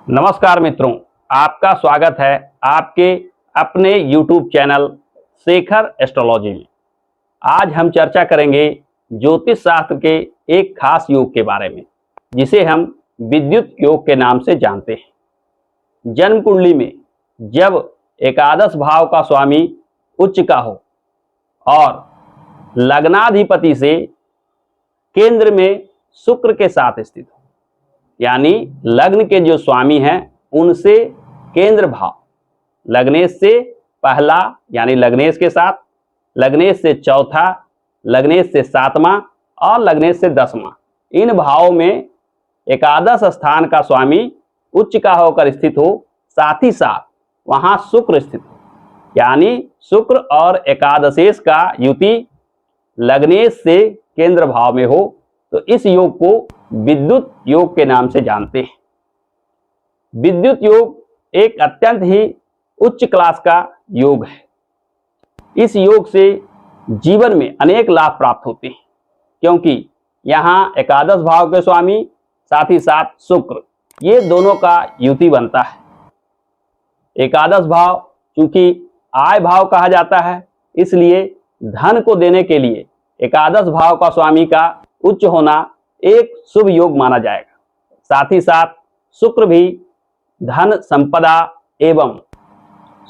नमस्कार मित्रों, आपका स्वागत है आपके अपने YouTube चैनल शेखर एस्ट्रोलॉजी में। आज हम चर्चा करेंगे ज्योतिष शास्त्र के एक खास योग के बारे में, जिसे हम विद्युत योग के नाम से जानते हैं। जन्म कुंडली में जब एकादश भाव का स्वामी उच्च का हो और लग्नाधिपति से केंद्र में शुक्र के साथ स्थित हो, यानी लग्न के जो स्वामी हैं उनसे केंद्र भाव, लग्नेश से पहला यानी लग्नेश के साथ, लग्नेश से चौथा, लग्नेश से सातवां और लग्नेश से दसवां, इन भावों में एकादश स्थान का स्वामी उच्च का होकर स्थित हो, साथ ही साथ वहां शुक्र स्थित हो, यानी शुक्र और एकादशेश का युति लग्नेश से केंद्र भाव में हो, तो इस योग को विद्युत योग के नाम से जानते हैं। विद्युत योग एक अत्यंत ही उच्च क्लास का योग है। इस योग से जीवन में अनेक लाभ प्राप्त होते हैं, क्योंकि यहाँ एकादश भाव के स्वामी साथ ही साथ शुक्र, ये दोनों का युति बनता है। एकादश भाव चूंकि आय भाव कहा जाता है, इसलिए धन को देने के लिए एकादश भाव का स्वामी का उच्च होना एक शुभ योग माना जाएगा। साथ ही साथ शुक्र भी धन संपदा एवं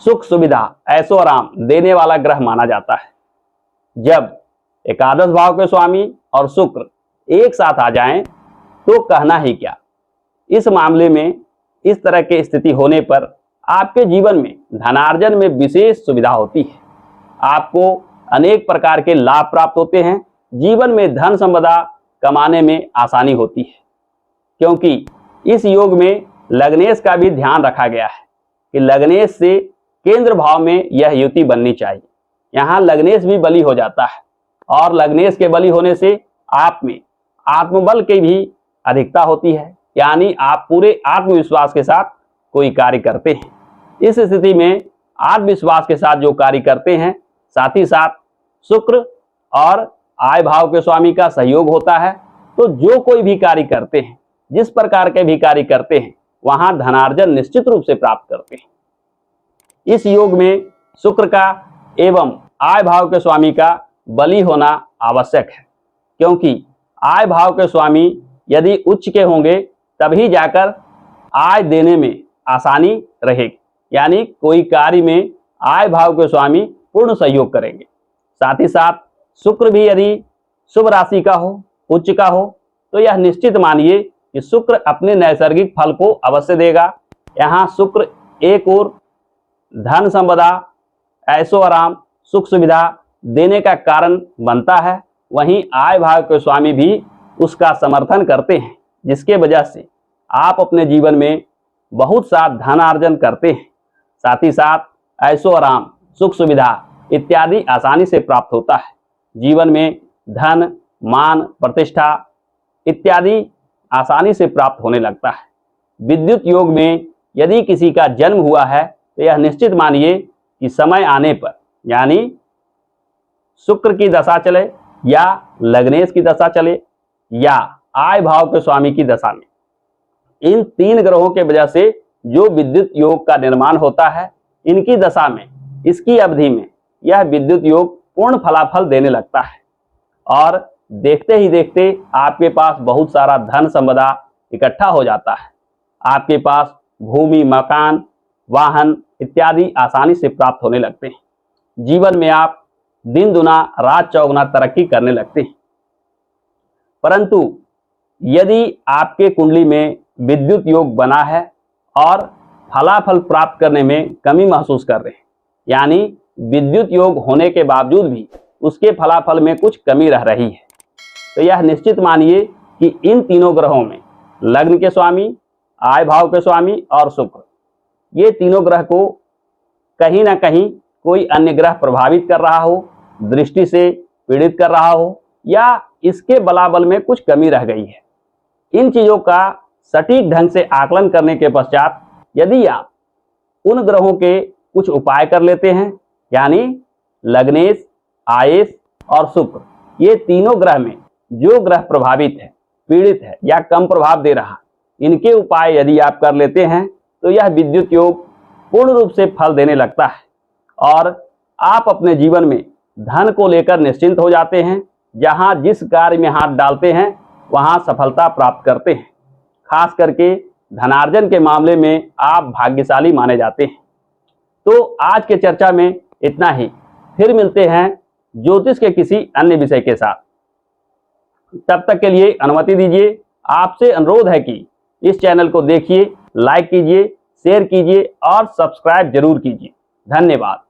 सुख सुविधा ऐशो आराम देने वाला ग्रह माना जाता है। जब एकादश भाव के स्वामी और शुक्र एक साथ आ जाएं तो कहना ही क्या। इस मामले में इस तरह की स्थिति होने पर आपके जीवन में धनार्जन में विशेष सुविधा होती है। आपको अनेक प्रकार के लाभ प्राप्त होते हैं। जीवन में धन संपदा कमाने में आसानी होती है, क्योंकि इस योग में लग्नेश का भी ध्यान रखा गया है कि लग्नेश से केंद्र भाव में यह युति बननी चाहिए। यहाँ लग्नेश भी बली हो जाता है और लग्नेश के बली होने से आप में आत्मबल की भी अधिकता होती है, यानी आप पूरे आत्मविश्वास के साथ कोई कार्य करते हैं। इस स्थिति में आत्मविश्वास के साथ जो कार्य करते हैं, साथ ही साथ शुक्र और आय भाव के स्वामी का सहयोग होता है, तो जो कोई भी कार्य करते हैं, जिस प्रकार के भी कार्य करते हैं, वहां धनार्जन निश्चित रूप से प्राप्त करते हैं। इस योग में शुक्र का एवं आय भाव के स्वामी का बली होना आवश्यक है, क्योंकि आय भाव के स्वामी यदि उच्च के होंगे तभी जाकर आय देने में आसानी रहेगी, यानी कोई कार्य में आय भाव के स्वामी पूर्ण सहयोग करेंगे। साथ ही साथ शुक्र भी यदि शुभ राशि का हो, उच्च का हो, तो यह निश्चित मानिए कि शुक्र अपने नैसर्गिक फल को अवश्य देगा। यहाँ शुक्र एक और धन संपदा ऐशो आराम सुख सुविधा देने का कारण बनता है, वहीं आय भाव के स्वामी भी उसका समर्थन करते हैं, जिसके वजह से आप अपने जीवन में बहुत सा धनार्जन करते हैं। साथ ही साथ ऐशो आराम सुख सुविधा इत्यादि आसानी से प्राप्त होता है। जीवन में धन मान प्रतिष्ठा इत्यादि आसानी से प्राप्त होने लगता है। विद्युत योग में यदि किसी का जन्म हुआ है तो यह निश्चित मानिए कि समय आने पर, यानी शुक्र की दशा चले या लग्नेश की दशा चले या आय भाव के स्वामी की दशा में, इन तीन ग्रहों के वजह से जो विद्युत योग का निर्माण होता है, इनकी दशा में, इसकी अवधि में यह विद्युत योग पूर्ण फलाफल देने लगता है और देखते ही देखते आपके पास बहुत सारा धन संपदा इकट्ठा हो जाता है। आपके पास भूमि, मकान, वाहन इत्यादि आसानी से प्राप्त होने लगते हैं। जीवन में आप दिन दुना रात चौगुना तरक्की करने लगते हैं। परंतु यदि आपके कुंडली में विद्युत योग बना है और फलाफल प्राप्त करने में कमी महसूस कर रहे हैं, यानी विद्युत योग होने के बावजूद भी उसके फलाफल में कुछ कमी रह रही है, तो यह निश्चित मानिए कि इन तीनों ग्रहों में लग्न के स्वामी, आय भाव के स्वामी और शुक्र, ये तीनों ग्रह को कहीं ना कहीं कोई अन्य ग्रह प्रभावित कर रहा हो, दृष्टि से पीड़ित कर रहा हो, या इसके बलाबल में कुछ कमी रह गई है। इन चीज़ों का सटीक ढंग से आकलन करने के पश्चात यदि आप उन ग्रहों के कुछ उपाय कर लेते हैं, यानी लग्नेश, आयेश और शुक्र, ये तीनों ग्रह में जो ग्रह प्रभावित है, पीड़ित है या कम प्रभाव दे रहा, इनके उपाय यदि आप कर लेते हैं तो यह विद्युत योग पूर्ण रूप से फल देने लगता है और आप अपने जीवन में धन को लेकर निश्चिंत हो जाते हैं। जहां जिस कार्य में हाथ डालते हैं वहां सफलता प्राप्त करते हैं। खास करके धनार्जन के मामले में आप भाग्यशाली माने जाते हैं। तो आज के चर्चा में इतना ही। फिर मिलते हैं ज्योतिष के किसी अन्य विषय के साथ। तब तक के लिए अनुमति दीजिए। आपसे अनुरोध है कि इस चैनल को देखिए, लाइक कीजिए, शेयर कीजिए और सब्सक्राइब जरूर कीजिए। धन्यवाद।